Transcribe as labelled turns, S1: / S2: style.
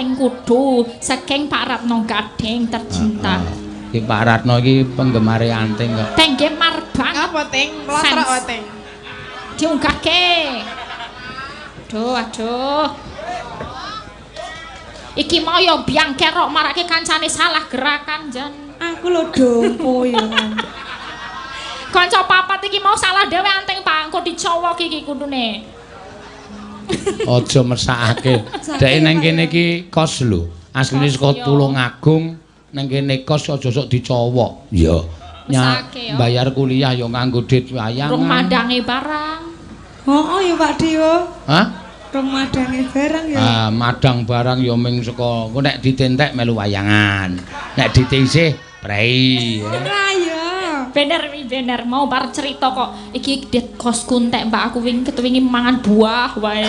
S1: Anting Kudu saking Pak Ratno Gading tercinta.
S2: Iki Pak Ratno iki penggemar Anting kok.
S1: Tengge marbang.
S3: Apa Ting? Melotrok wae Ting.
S1: Diunggahke. Aduh. Iki mau yo biang kerok marake kancane salah gerakan jan.
S3: Aku lho dompo ya.
S1: Kanca papat iki mau salah dhewe Anting Pak, engko dicowok iki kudune.
S2: Aja mesakake. Dek nang kene iki kos lho. Asline saka Tulungagung nang kene kos aja sok dicowok. Iya. Bayar kuliah ya nganggo duit wayangan.
S1: Rung mandange barang.
S3: Ya Pak Dewa.
S2: Hah?
S3: Rung madange barang ya.
S2: Madang barang ya ming saka engko nek ditentek melu wayangan. Nek ditisih prei.
S3: Ora ya.
S1: Bener mau bar cerita kok. Iki det kosku entek Mbak aku wingi mangan buah wae.